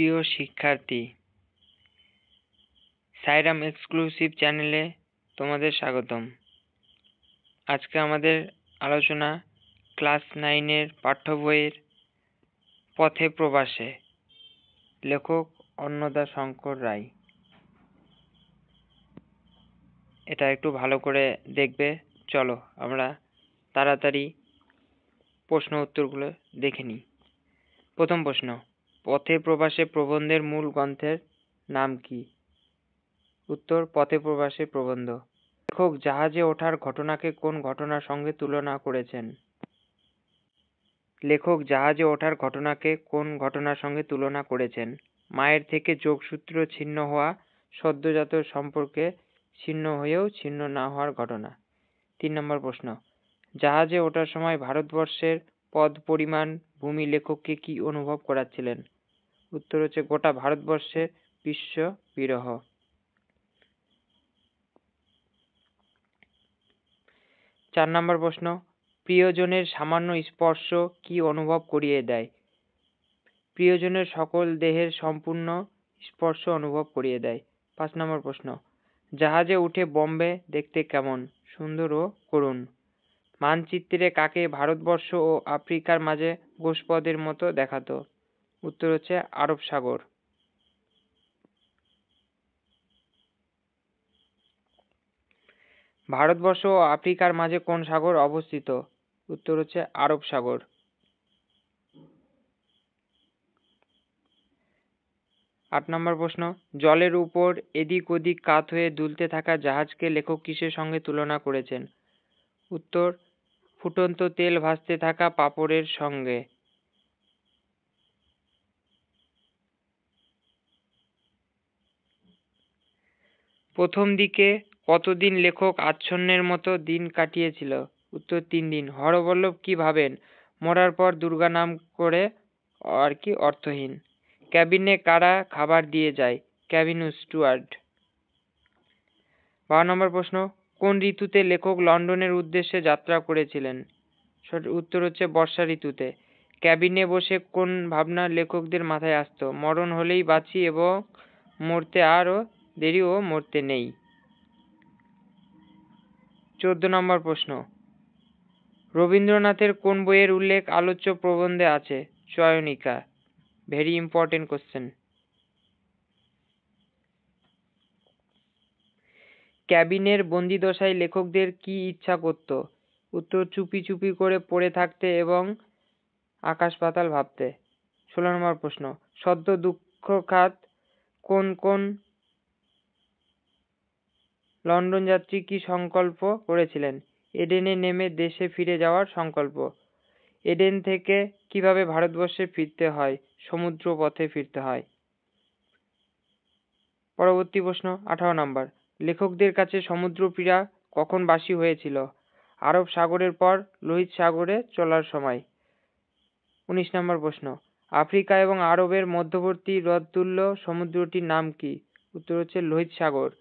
প্রিয় শিক্ষার্থী, সাইরাম এক্সক্লুসিভ চ্যানেলে তোমাদের স্বাগতম। আজকে আমাদের আলোচনা ক্লাস 9-এর পাঠ্য বইয়ের পথে প্রবাসে, লেখক অন্নদা শঙ্কর রায়। এটা একটু ভালো করে দেখবে। চলো আমরা তাড়াতাড়ি প্রশ্ন উত্তরগুলো দেখে নিই। প্রথম প্রশ্ন, পথে প্রবাসে প্রবন্ধের মূল গ্রন্থের নাম কি? উত্তর, পথে প্রবাসে প্রবন্ধ। লেখক জাহাজে ওঠার ঘটনাকে কোন ঘটনার সঙ্গে তুলনা করেছেন? লেখক জাহাজে ওঠার ঘটনাকে কোন ঘটনার সঙ্গে তুলনা করেছেন? মায়ের থেকে যোগসূত্র ছিন্ন হওয়া, সদ্যোজাত সম্পর্কে ছিন্ন হয়েও ছিন্ন না হওয়ার ঘটনা। 3 নম্বর প্রশ্ন, জাহাজে ওঠার সময় ভারতবর্ষের পদ পরিমাণ ভূমি লেখককে কি অনুভব করাচ্ছিলেন? উত্তর হচ্ছে গোটা ভারতবর্ষের বিশ্ব বিরহ। 4 নম্বর প্রশ্ন, প্রিয়জনের সামান্য স্পর্শ কি অনুভব করিয়ে দেয়? প্রিয়জনের সকল দেহের সম্পূর্ণ স্পর্শ অনুভব করিয়ে দেয়। 5 নম্বর প্রশ্ন, জাহাজে উঠে বম্বে দেখতে কেমন? সুন্দর ও করুণ। মানচিত্রে কাকে ভারতবর্ষ ও আফ্রিকার মাঝে গোষ্পদের মতো দেখাতো? উত্তর হচ্ছে আরব সাগর। ভারতবর্ষ ও আফ্রিকার মাঝে কোন সাগর অবস্থিত? উত্তর হচ্ছে আরব সাগর। 8 নম্বর প্রশ্ন, জলের উপর এদিক ওদিক কাত হয়ে দুলতে থাকা জাহাজকে লেখক কিসের সঙ্গে তুলনা করেছেন? উত্তর, ফুটন্ত তেল ভাসতে থাকা পাপড়ের সঙ্গে। প্রথম দিকে কতদিন লেখক আচ্ছন্নের মতো দিন কাটিয়েছিল? উত্তর, 3 দিন। হরবল্লভ কি ভাবেন? মরার পর দুর্গা নাম করে আর কি অর্থহীন। ক্যাবিনে কারা খাবার দিয়ে যায়? Cabin steward. 12 নম্বর প্রশ্ন, কোন ঋতুতে লেখক লন্ডনের উদ্দেশ্যে যাত্রা করেছিলেন? উত্তর হচ্ছে বর্ষা ঋতুতে। ক্যাবিনে বসে কোন ভাবনা লেখকদের মাথায় আসতো? মরণ হলেই বাঁচি এবং মরতে আরও দেরি ও মরতে নেই। 14 নম্বর প্রশ্ন, রবীন্দ্রনাথের কোন বইয়ের উল্লেখ আলোচ্য প্রবন্ধে আছে? চয়নিকা। Very important question. ক্যাবিনের বন্দিদশায় লেখকদের কি ইচ্ছা করত? উত্তর, চুপি চুপি করে পড়ে থাকতে এবং আকাশ পাতাল ভাবতে। 16 নম্বর প্রশ্ন, সদ্য দুঃখখাত কোন কোন লন্ডন যাত্রী কি সংকল্প করেছিলেন? এডেনে নেমে দেশে ফিরে যাওয়ার সংকল্প। এডেন থেকে কিভাবে ভারতবর্ষে ফিরতে হয়? সমুদ্র পথে ফিরতে হয়। পরবর্তী প্রশ্ন, 18 নম্বর, লেখকদের কাছে সমুদ্রপীড়া কখন বাসি হয়েছিল? আরব সাগরের পর লোহিত সাগরে চলার সময়। 19 নম্বর প্রশ্ন, আফ্রিকা এবং আরবের মধ্যবর্তী হ্রদতুল্য সমুদ্রটির নাম কি? উত্তর হচ্ছে লোহিত সাগর।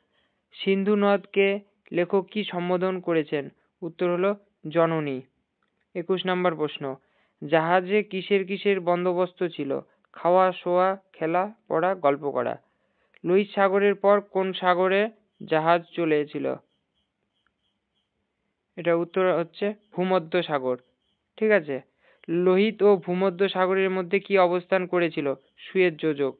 সিন্ধু নদকে লেখক কি সম্বোধন করেছেন? উত্তর হলো জননী। 21 নম্বর প্রশ্ন, জাহাজে কিসের কিসের বন্দোবস্ত ছিল? খাওয়া, শোয়া, খেলা, পড়া, গল্প করা। লোহিত সাগরের পর কোন সাগরে জাহাজ চলেছিল? এটা উত্তর হচ্ছে ভূমধ্য সাগর। ঠিক আছে। লোহিত ও ভূমধ্য সাগরের মধ্যে কি অবস্থান করেছিল? সুয়েজ যোজক।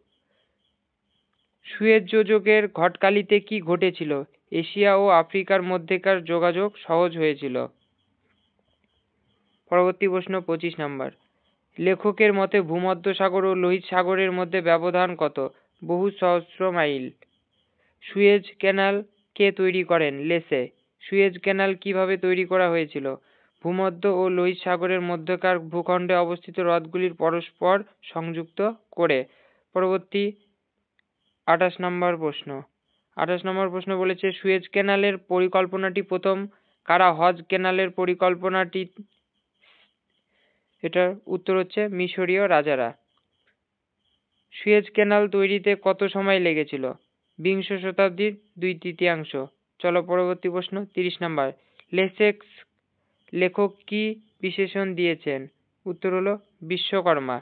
সুয়েজ যোজকের ঘটকালিতে কি ঘটেছিল? এশিয়া ও আফ্রিকার মধ্যেকার যোগাযোগ সহজ হয়েছিল। পরবর্তী প্রশ্ন, 25 নম্বর, লেখকের মতে ভূমধ্য সাগর ও লোহিত সাগরের মধ্যে ব্যবধান কত? বহু সহস্র মাইল। সুয়েজ ক্যানাল কে তৈরি করেন? লেসে। সুয়েজ ক্যানাল কিভাবে তৈরি করা হয়েছিল? ভূমধ্য ও লোহিত সাগরের মধ্যকার ভূখণ্ডে অবস্থিত হ্রদগুলির পরস্পর সংযুক্ত করে। পরবর্তী 28 নম্বর প্রশ্ন। 28 নম্বর প্রশ্ন বলেছে, সুয়েজ ক্যানালের পরিকল্পনাটি প্রথম কারা হজ ক্যানালের পরিকল্পনাটি? এটার উত্তর হচ্ছে মিশরীয় রাজারা। সুয়েজ ক্যানাল তৈরিতে কত সময় লেগেছিল? বিংশ শতাব্দীর 2/3। চলো পরবর্তী প্রশ্ন, 30 নম্বর, লেসেক্স লেখক কি বিশেষণ দিয়েছেন? উত্তর হলো বিশ্বকর্মা।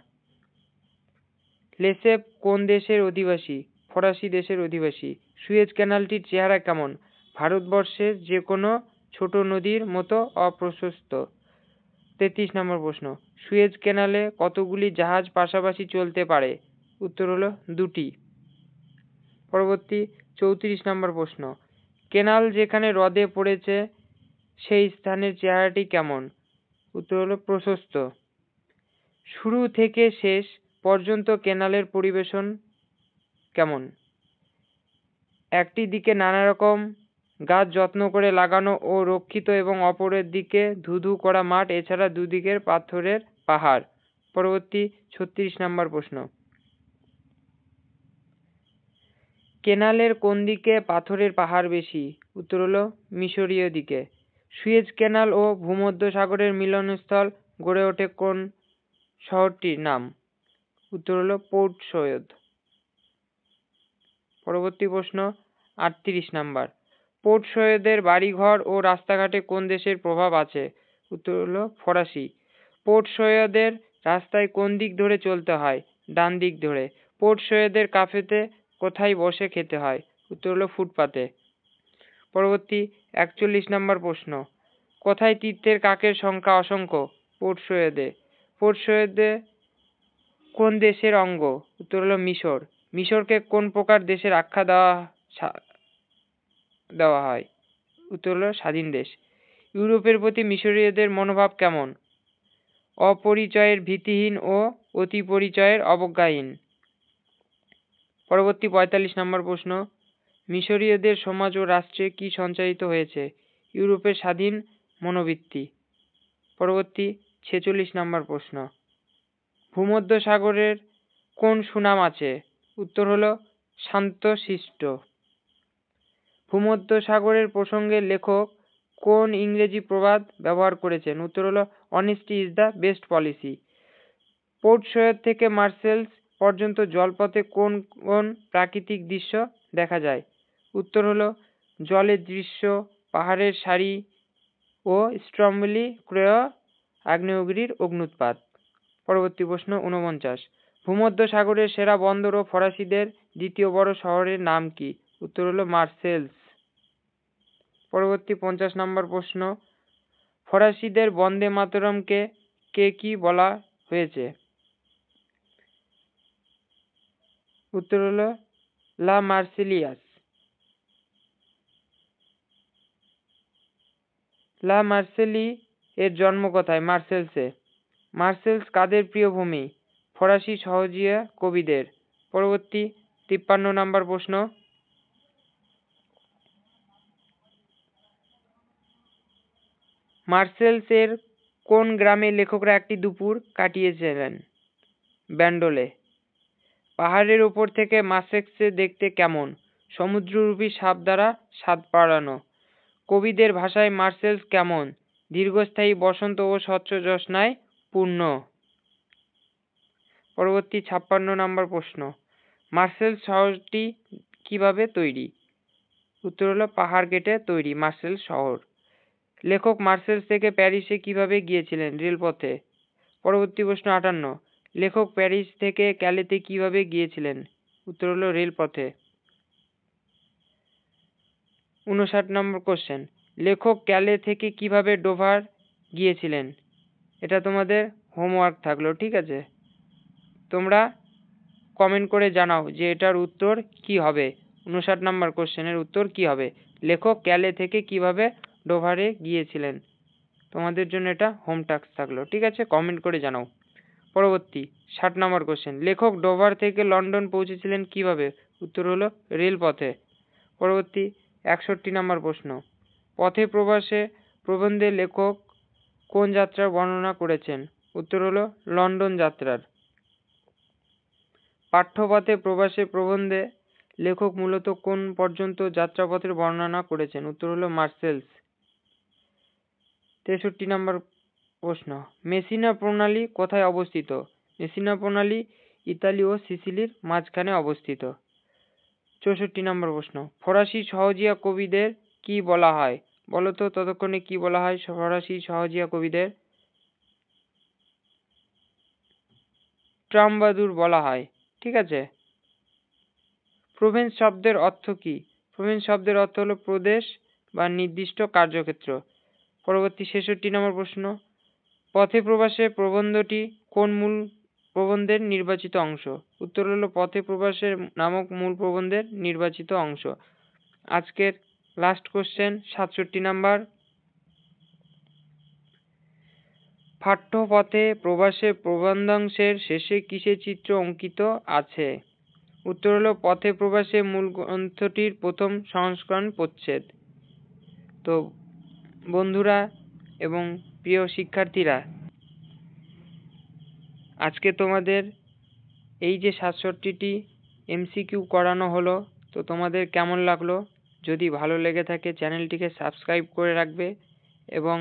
লেসেপ কোন দেশের অধিবাসী? ফরাসি দেশের অধিবাসী। সুয়েজ ক্যানালটির চেহারা কেমন? ভারতবর্ষের যে কোনো ছোট নদীর মতো অপ্রশস্ত। 33 নম্বর প্রশ্ন, সুয়েজ ক্যানালে কতগুলি জাহাজ পাশাপাশি চলতে পারে? উত্তর হলো 2টি। পরবর্তী 34 নম্বর প্রশ্ন, কেনাল যেখানে হ্রদে পড়েছে সেই স্থানের চেহারাটি কেমন? উত্তর হলো প্রশস্ত। শুরু থেকে শেষ পর্যন্ত কেনালের পরিবেশন কেমন? একটি দিকে নানা রকম গাছ যত্ন করে লাগানো ও রক্ষিত এবং অপরের দিকে ধুধু করা মাঠ, এছাড়া দুদিকের পাথরের পাহাড়। পরবর্তী 36 নম্বর প্রশ্ন, কেনালের কোন দিকে পাথরের পাহাড় বেশি? উত্তর হলো মিশরীয় দিকে। সুয়েজ ক্যানাল ও ভূমধ্যসাগরের মিলনস্থল গড়ে ওঠে কোন শহরটির নাম? উত্তর হলো পোর্ট সৈয়দ। পরবর্তী প্রশ্ন 38 নাম্বার, পোর্ট সৈয়দের বাড়িঘর ও রাস্তাঘাটে কোন দেশের প্রভাব আছে? উত্তর হলো ফরাসি। পোর্ট সৈয়দের রাস্তায় কোন দিক ধরে চলতে হয়? ডান দিক ধরে। পোর্ট সৈয়দের কাফেতে কোথায় বসে খেতে হয়? উত্তর হলো ফুটপাতে। পরবর্তী 41 নম্বর প্রশ্ন, কোথায় তীর্থের কাকের সংখ্যা অসংখ্য? পোর্ট সৈয়দে। পোর্ট সৈয়দে কোন দেশের অঙ্গ? উত্তর হলো মিশর। মিশরকে কোন প্রকার দেশের আখ্যা দেওয়া হয়? উত্তর হলো স্বাধীন দেশ। ইউরোপের প্রতি মিশরীয়দের মনোভাব কেমন? অপরিচয়ের ভীতিহীন ও অতি পরিচয়ের অবজ্ঞাহীন। পরবর্তী 45 নম্বর প্রশ্ন, মিশরীয়দের সমাজ ও রাষ্ট্রে কি সঞ্চারিত হয়েছে? ইউরোপের স্বাধীন মনোবৃত্তি। পরবর্তী 46 নম্বর প্রশ্ন, ভূমধ্যসাগরের কোন সুনাম আছে? উত্তর হলো শান্তশিষ্ট। ভূমধ্যসাগরের প্রসঙ্গে লেখক কোন ইংরেজি প্রবাদ ব্যবহার করেছেন? উত্তর হলো honesty is the best policy. Port Syed থেকে মার্সেলস পর্যন্ত জলপথে কোন কোন প্রাকৃতিক দৃশ্য দেখা যায়? উত্তর হলো জলের দৃশ্য, পাহাড়ের সারি ও স্ট্রম্বলি ক্রয় আগ্নেয়গিরির অগ্নুৎপাত। পরবর্তী প্রশ্ন 49, ভূমধ্যসাগরের সেরা বন্দর ও ফরাসিদের দ্বিতীয় বড় শহরের নাম কি? উত্তর হলো মার্সেলস। পরবর্তী 50 নম্বর প্রশ্ন, ফরাসিদের বন্দে মাতরমকে কে কি বলা হয়েছে? উত্তর হলো লা মার্সেলিয়াস। লা মার্সেলি এর জন্ম কোথায়? মার্সেলসে। মার্সেলস কাদের প্রিয় ভূমি? ফরাসি সহজিয়া কবিদের। পরবর্তী 53 নম্বর প্রশ্ন, মার্সেলস এর কোন গ্রামে লেখকরা একটি দুপুর কাটিয়েছিলেন? ব্যান্ডোলে। পাহাড়ের উপর থেকে মার্সেলসকে দেখতে কেমন? সমুদ্ররূপী সাপ দ্বারা স্বাদ বাড়ানো। কবিদের ভাষায় মার্সেলস কেমন? দীর্ঘস্থায়ী বসন্ত ও স্বচ্ছ জ্যোৎস্নায় পূর্ণ। পরবর্তী 56 নম্বর প্রশ্ন, মার্সেলস শহরটি কিভাবে তৈরি? উত্তর হলো পাহাড় কেটে তৈরি মার্সেলস শহর। লেখক মার্সেলস থেকে প্যারিসে কিভাবে গিয়েছিলেন? রেলপথে। পরবর্তী প্রশ্ন 58, লেখক প্যারিস থেকে ক্যালেতে কিভাবে গিয়েছিলেন? উত্তর হলো রেলপথে। 59 নম্বর কোশ্চেন, লেখক ক্যালে থেকে কিভাবে ডোভার গিয়েছিলেন? এটা তোমাদের হোমওয়ার্ক থাকলো, ঠিক আছে? তোমরা কমেন্ট করে জানাও যে এটার উত্তর কি হবে। 59 নম্বর কোশ্চেনের উত্তর কি হবে? লেখক ক্যালে থেকে কিভাবে ডোভারে গিয়েছিলেন? তোমাদের জন্য এটা হোম টাস্ক থাকলো, ঠিক আছে? কমেন্ট করে জানাও। পরবর্তী 60 নম্বর কোশ্চেন, লেখক ডোভার থেকে লন্ডন পৌঁছেছিলেন কিভাবে? উত্তর হলো রেলপথে। পরবর্তী 61 নম্বর প্রশ্ন, পথে প্রবাসে প্রবন্ধে লেখক কোন যাত্রার বর্ণনা করেছেন? উত্তর হলো লন্ডন যাত্রার। পাঠ্যপথে প্রবাসে প্রবন্ধে লেখক মূলত কোন পর্যন্ত যাত্রাপথের বর্ণনা করেছেন? উত্তর হলো মার্সেলস। 63 নম্বর প্রশ্ন, মেসিনা প্রণালী কোথায় অবস্থিত? মেসিনা প্রণালী ইতালি ও সিসিলির মাঝখানে অবস্থিত। 64 নম্বর প্রশ্ন, ফরাসি সহজিয়া কবিদের কি বলা হয়? বলতো ততক্ষণে কি বলা হয় ফরাসি সহজিয়া কবিদের? ট্রামবাদুর বলা হয়। ঠিক আছে। প্রভিন্স শব্দের অর্থ কি? প্রভিন্স শব্দের অর্থ হলো প্রদেশ বা নির্দিষ্ট কার্যক্ষেত্র। পরবর্তী 66 নম্বর প্রশ্ন, পথে প্রবাসে প্রবন্ধটি কোন মূল প্রবন্ধের নির্বাচিত অংশ? উত্তর হলো পথে প্রবাসের নামক মূল প্রবন্ধের নির্বাচিত অংশ। আজকের লাস্ট কোশ্চেন 67 নাম্বার, পাঠ্যপথে প্রবাসে প্রবন্ধাংশের শেষে কিসের চিত্র অঙ্কিত আছে? উত্তর হলো পথে প্রবাসে মূল গ্রন্থটির প্রথম সংস্করণ প্রচ্ছেদ। তো বন্ধুরা এবং প্রিয় শিক্ষার্থীরা, আজকে তোমাদের এই যে 67টি এমসিকিউ করানো হলো, তো তোমাদের কেমন লাগলো? যদি ভালো লেগে থাকে চ্যানেলটিকে সাবস্ক্রাইব করে রাখবে এবং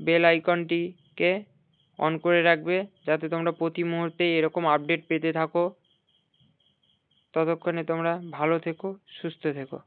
বেল আইকনটিকে অন করে রাখবে, যাতে তোমরা প্রতি মুহূর্তে এরকম আপডেট পেতে থাকো। ততক্ষণে তোমরা ভালো থেকো, সুস্থ থেকো।